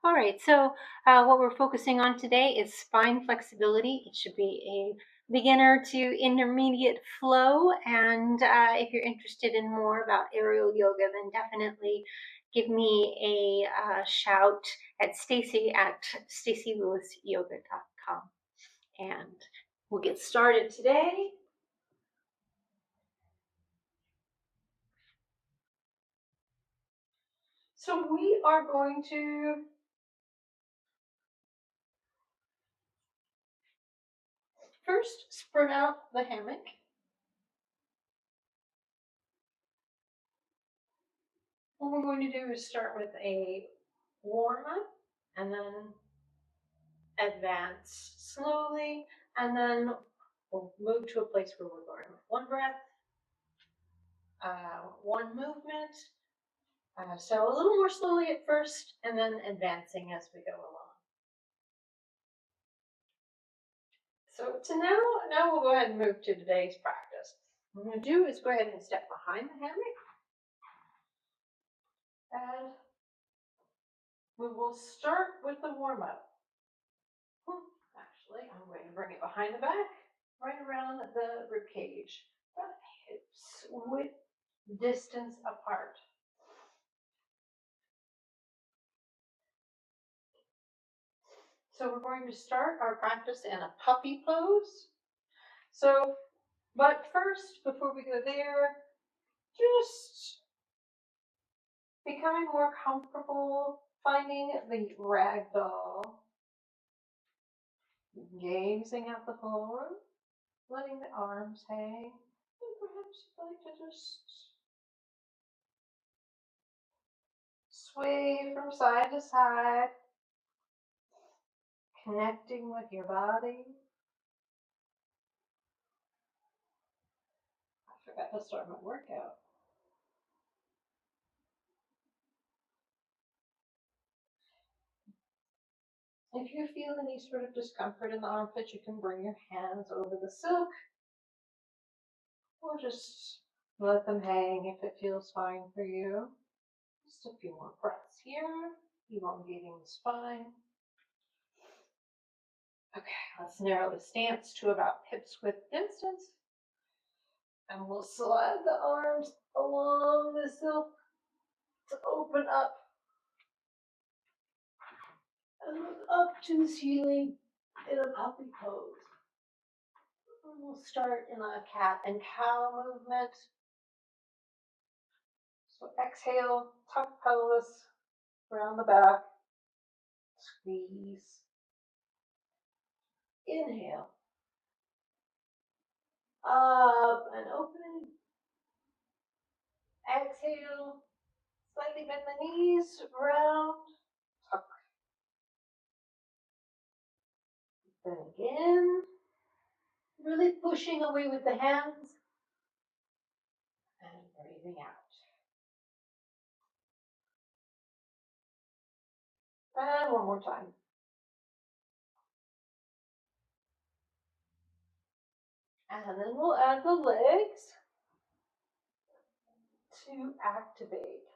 All right, so what we're focusing on today is spine flexibility. It should be a beginner to intermediate flow. And if you're interested in more about aerial yoga, then definitely give me a shout at Stacy at stacylewisyoga.com. And we'll get started today. So we are going to first spread out the hammock. What we're going to do is start with a warm up and then advance slowly, and then we'll move to a place where we're going with one breath, one movement. So a little more slowly at first, and then advancing as we go along. So now we'll go ahead and move to today's practice. What I'm going to do is go ahead and step behind the hammock, and we will start with the warm up. Actually, I'm going to bring it behind the back, right around the rib cage, hips width distance apart. So we're going to start our practice in a puppy pose. But first, before we go there, just becoming more comfortable, finding the ragdoll, gazing at the floor, letting the arms hang, and perhaps you'd like to just sway from side to side, connecting with your body. I forgot to start my workout. If you feel any sort of discomfort in the armpit, you can bring your hands over the silk, or just let them hang if it feels fine for you. Just a few more breaths here, elongating the spine. Okay, let's narrow the stance to about hips width distance. And we'll slide the arms along the silk to open up and look up to the ceiling in a puppy pose. And we'll start in a cat and cow movement. So exhale, tuck pelvis around the back, squeeze. Inhale, up and open. Exhale, slightly bend the knees, round, tuck. Then again, really pushing away with the hands and breathing out. And one more time. And then we'll add the legs to activate.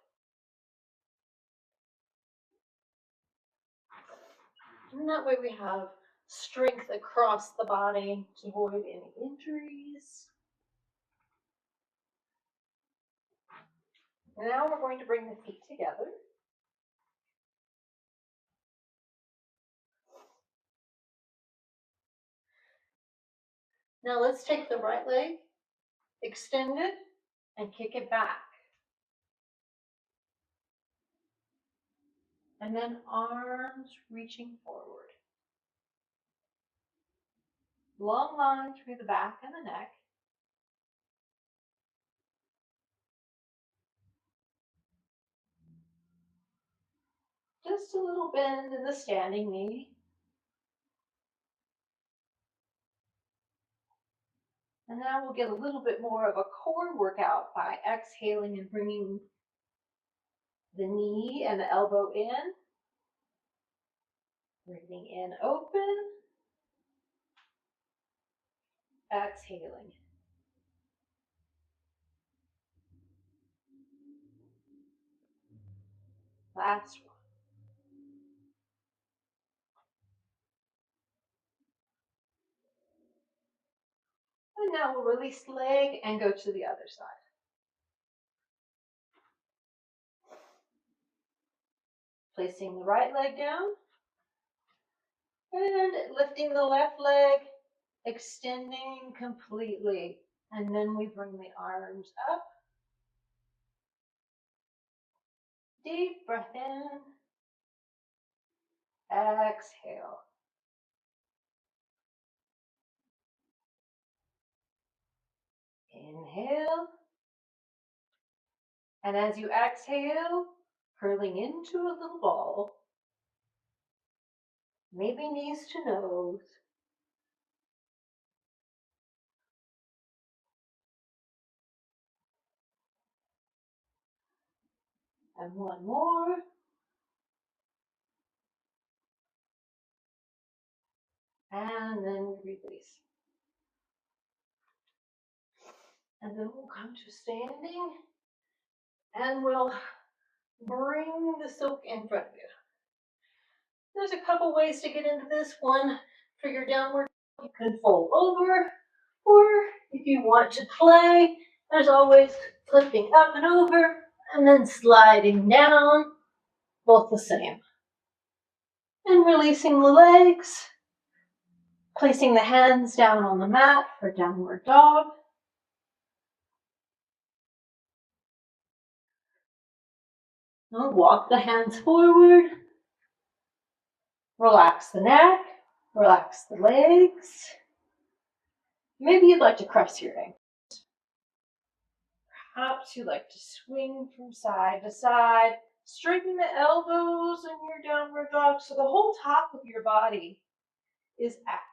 And that way we have strength across the body to avoid any injuries. Now we're going to bring the feet together. Now let's take the right leg, extend it, and kick it back. And then arms reaching forward. Long line through the back and the neck. Just a little bend in the standing knee. And now we'll get a little bit more of a core workout by exhaling and bringing the knee and the elbow in. Breathing in, open. Exhaling. Last one. now we'll release the leg and go to the other side. Placing the right leg down and lifting the left leg, extending completely. And then we bring the arms up. Deep breath in. Exhale. Inhale. And as you exhale, curling into a little ball. Maybe knees to nose. And one more. And then release. And then we'll come to standing. And we'll bring the silk in front of you. There's a couple ways to get into this one. For your downward, you can fold over. Or if you want to play, there's always flipping up and over and then sliding down. Both the same. And releasing the legs. Placing the hands down on the mat for downward dog. Now walk the hands forward. Relax the neck. Relax the legs. Maybe you'd like to cross your ankles. Perhaps you like to swing from side to side. Straighten the elbows in your downward dog so the whole top of your body is active.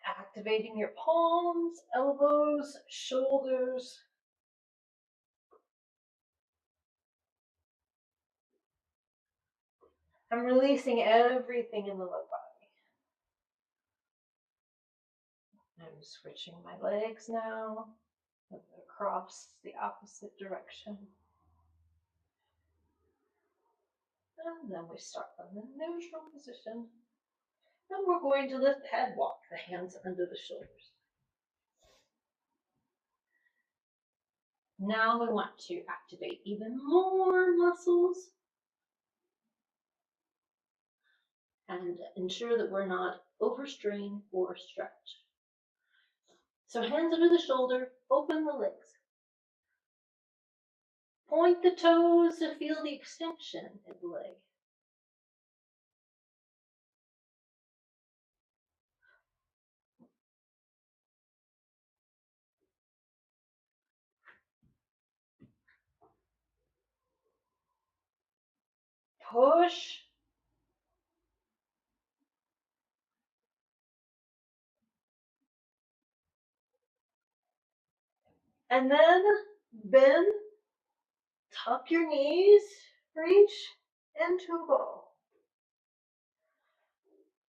Activating your palms, elbows, shoulders. I'm releasing everything in the low body. I'm switching my legs now across the opposite direction. And then we start from the neutral position. And we're going to lift the head, walk the hands under the shoulders. Now we want to activate even more muscles and ensure that we're not overstrained or stretched. So hands under the shoulder, open the legs. Point the toes to feel the extension in the leg. Push. And then bend, tuck your knees, reach into a ball.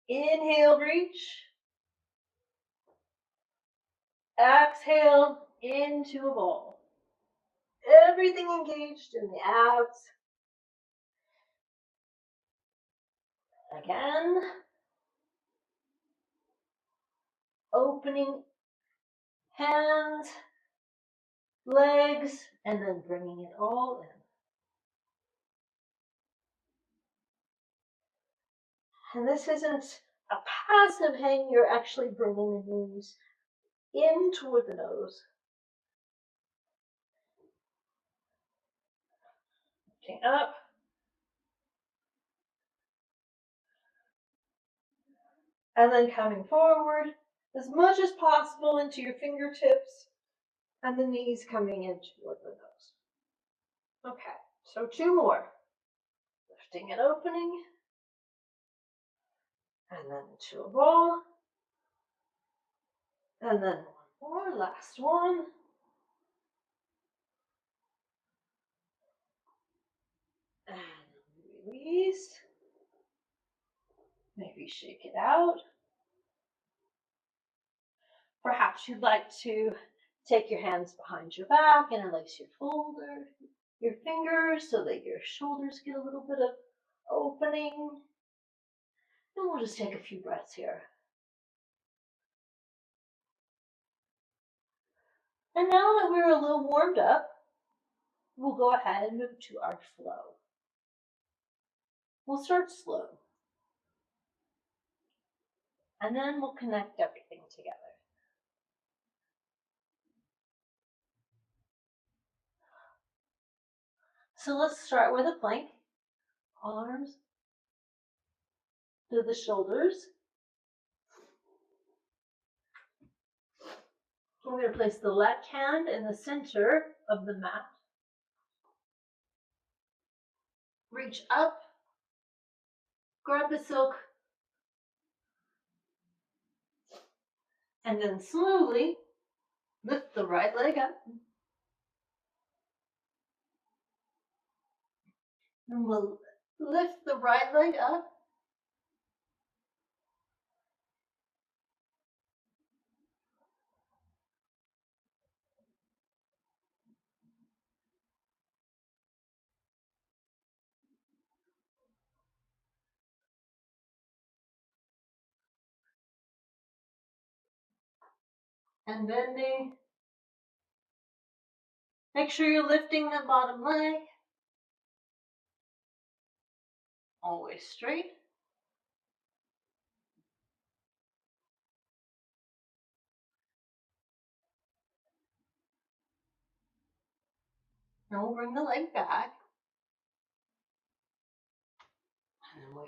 Inhale, reach. Exhale into a ball. Everything engaged in the abs. Again. Opening hands, legs, and then bringing it all in. And this isn't a passive hang, you're actually bringing the knees in toward the nose. Lifting up. And then coming forward as much as possible into your fingertips and the knees coming in toward the nose. Okay, so two more. Lifting and opening. And then to a ball. And then one more, last one. And release. Maybe shake it out. Perhaps you'd like to take your hands behind your back and release your fingers so that your shoulders get a little bit of opening. And we'll just take a few breaths here. And now that we're a little warmed up, we'll go ahead and move to our flow. We'll start slow. And then we'll connect everything together. So let's start with a plank. Arms to the shoulders. We're going to place the left hand in the center of the mat. Reach up, grab the silk, and then slowly lift the right leg up. And we'll lift the right leg up. And bending. Make sure you're lifting the bottom leg. Always straight. Now we'll bring the leg back. And then we'll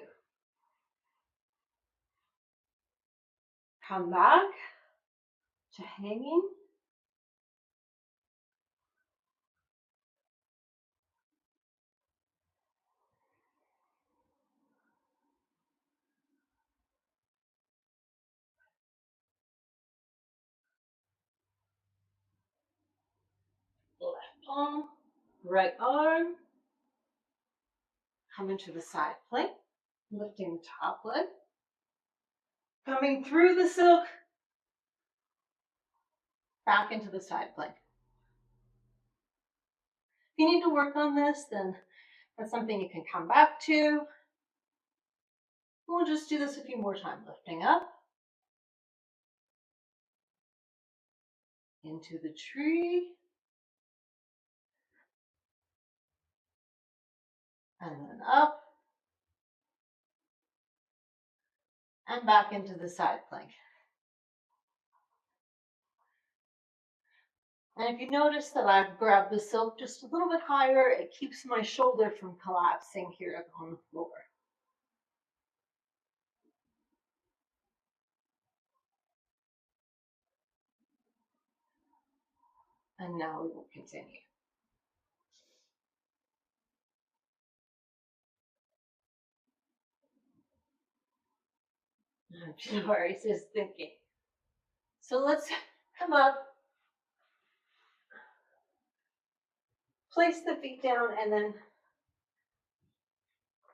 come back to hanging. Left palm, right arm. Coming to the side plank. Lifting the top leg. Coming through the silk. Back into the side plank. If you need to work on this, then that's something you can come back to. We'll just do this a few more times. Lifting up. Into the tree. And then up. And back into the side plank. And if you notice that I've grabbed the silk just a little bit higher, it keeps my shoulder from collapsing here on the floor. And now we will continue. Jabari's just thinking. So let's come up, place the feet down, and then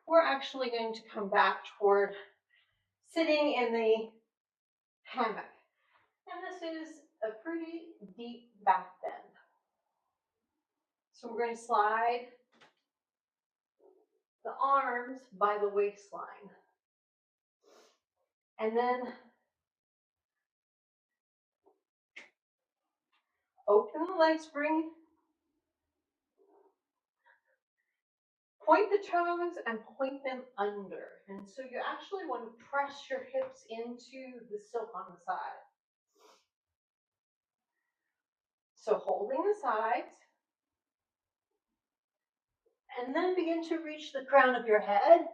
we're actually going to come back toward sitting in the hammock. And this is a pretty deep back bend. So we're going to slide the arms by the waistline. And then open the legs, point the toes and point them under. And so you actually want to press your hips into the silk on the side. So holding the sides. And then begin to reach the crown of your head.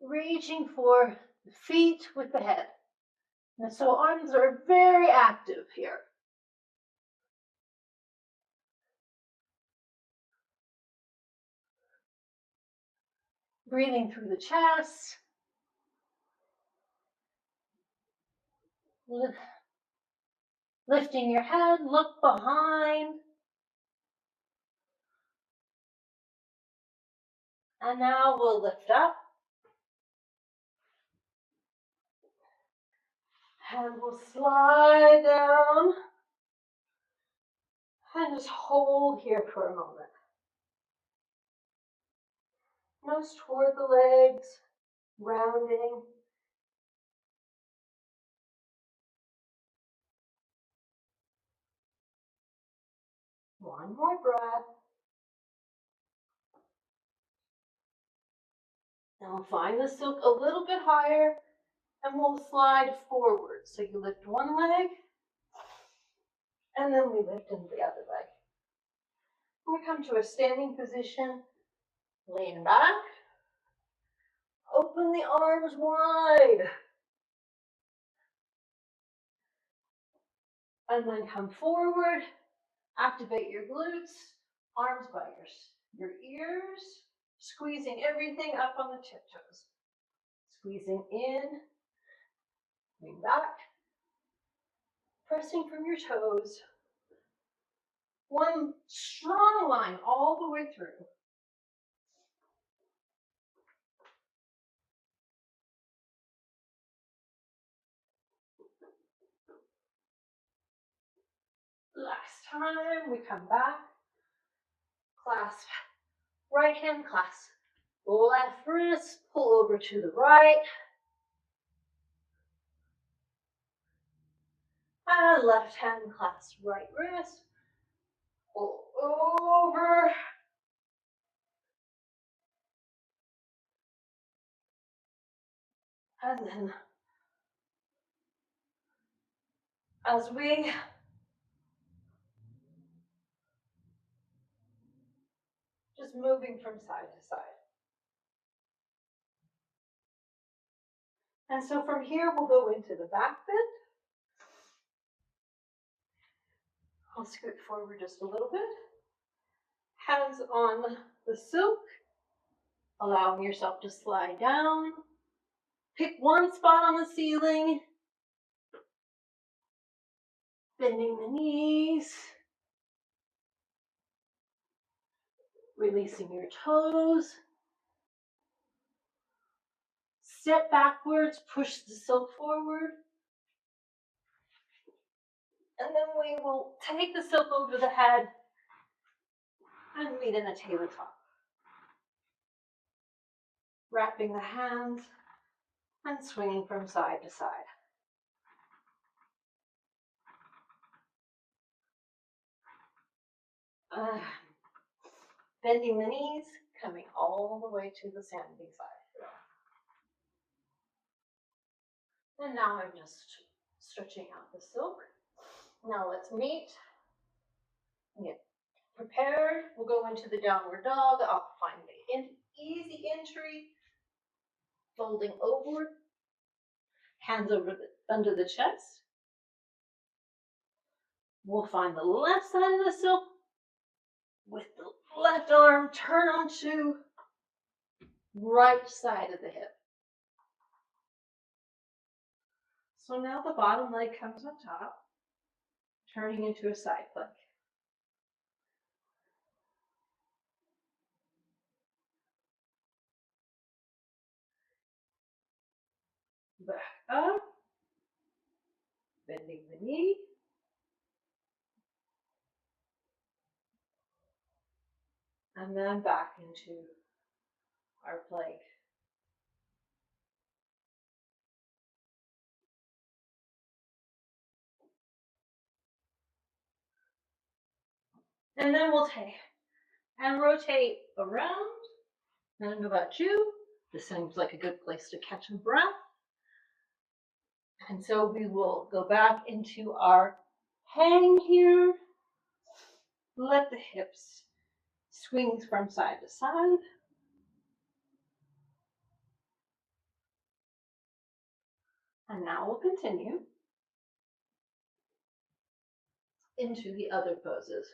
Reaching for the feet with the head. And so arms are very active here. Breathing through the chest. Lifting your head, look behind. And now we'll lift up. And we'll slide down. And just hold here for a moment. Nose toward the legs, rounding. One more breath. And we'll find the silk a little bit higher and we'll slide forward. So you lift one leg and then we lift in the other leg. We come to a standing position, lean back, open the arms wide, and then come forward, activate your glutes, arms by your ears, squeezing everything up on the tiptoes. Squeezing in, lean back, pressing from your toes. One strong line all the way through. Last time, we come back, clasp, right hand clasp, left wrist, pull over to the right, and left hand clasp, right wrist, pull over, and then as we just moving from side to side. And so from here, we'll go into the back bend. I'll scoot forward just a little bit. Hands on the silk, allowing yourself to slide down. Pick one spot on the ceiling, bending the knees, releasing your toes. Step backwards, push the silk forward. And then we will take the silk over the head and meet in a tabletop. Wrapping the hands and swinging from side to side. Bending the knees, coming all the way to the standing side. And now I'm just stretching out the silk. Now let's meet. Get prepared. We'll go into the downward dog. I'll find the easy entry. Folding over. Hands under the chest. We'll find the left side of the silk with the left arm turn onto right side of the hip. So now the bottom leg comes on top, turning into a side plank. Back up, bending the knee. And then back into our plank. And then we'll take and rotate around. I don't know about you, this seems like a good place to catch a breath. And so we will go back into our hang here. Let the hips swing from side to side. And now we'll continue into the other poses.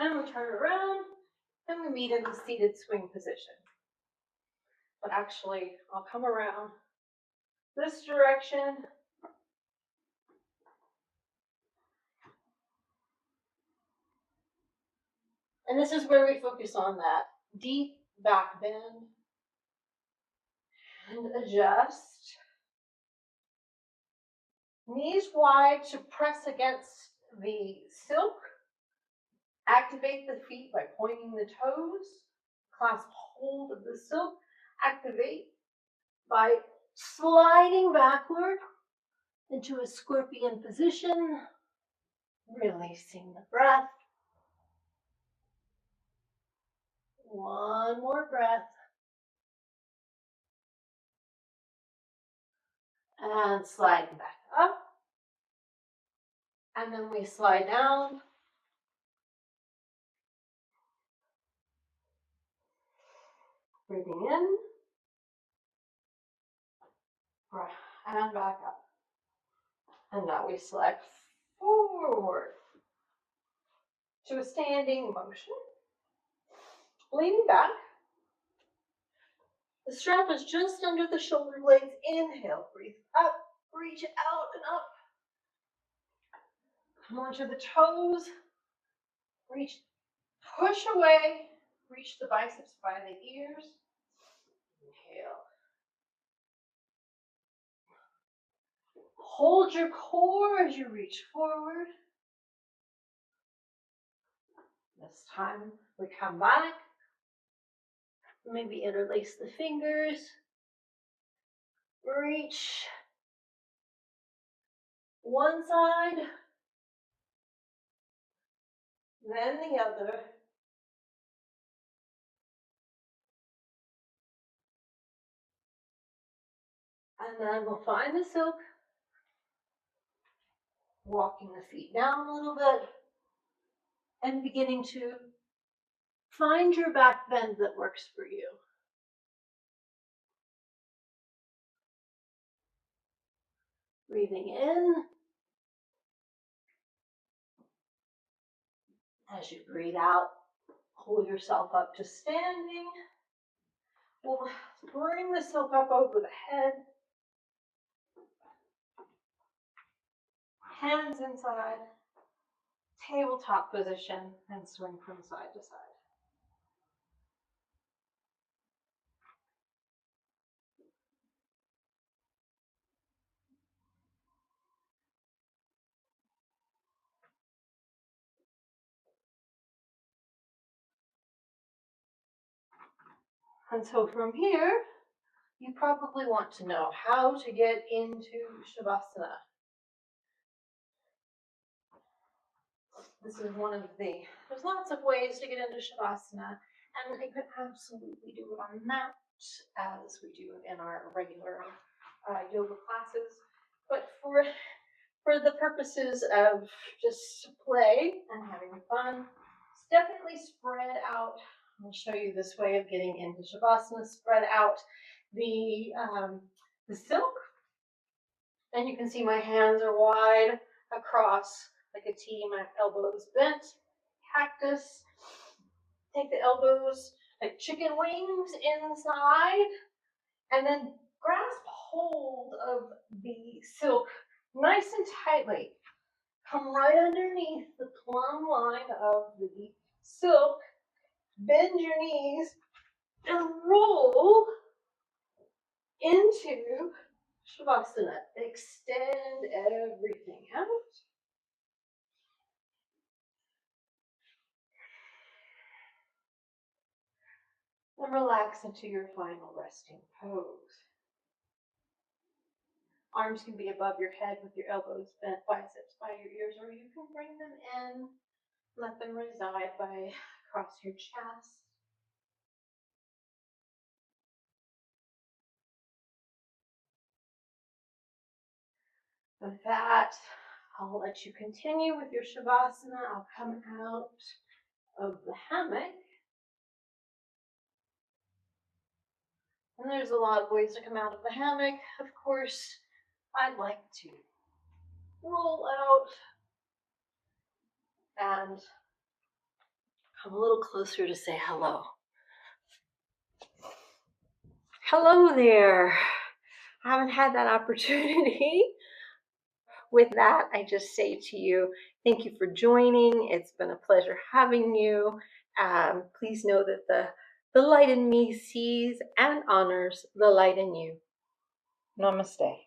And we'll turn around and we meet in the seated swing position. But actually, I'll come around this direction. And this is where we focus on that deep back bend and adjust. Knees wide to press against the silk. Activate the feet by pointing the toes. Clasp hold of the silk activate by sliding backward into a scorpion position, releasing the breath. One more breath. And sliding back up. And then we slide down. Breathing in. And back up. And now we slide forward to a standing motion. Leaning back. The strap is just under the shoulder blades. Inhale, breathe up, reach out and up. Come onto the toes. Reach, push away. Reach the biceps by the ears. Inhale. Hold your core as you reach forward. This time we come back. Maybe interlace the fingers. Reach one side, then the other. And then we'll find the silk. Walking the feet down a little bit. And beginning to find your back bend that works for you. Breathing in. As you breathe out, pull yourself up to standing. We'll bring the silk up over the head. Hands inside. Tabletop position and swing from side to side. And so from here, you probably want to know how to get into Shavasana. This is one of there's lots of ways to get into Shavasana, and you can absolutely do it on a mat, as we do in our regular yoga classes. But for the purposes of just play and having fun, it's definitely spread out. I'll show you this way of getting into Shavasana. Spread out the silk, and you can see my hands are wide across like a T, my elbows bent, cactus. Take the elbows like chicken wings inside, and then grasp hold of the silk nice and tightly. Come right underneath the plumb line of the silk, bend your knees, and roll into Shavasana. Extend everything out. And relax into your final resting pose. Arms can be above your head with your elbows bent, biceps by your ears, or you can bring them in, let them reside by across your chest. With that, I'll let you continue with your Shavasana. I'll come out of the hammock. And there's a lot of ways to come out of the hammock. Of course, I'd like to roll out and come a little closer to say hello. Hello there. I haven't had that opportunity. With that, I just say to you, thank you for joining. It's been a pleasure having you. Please know that the light in me sees and honors the light in you. Namaste.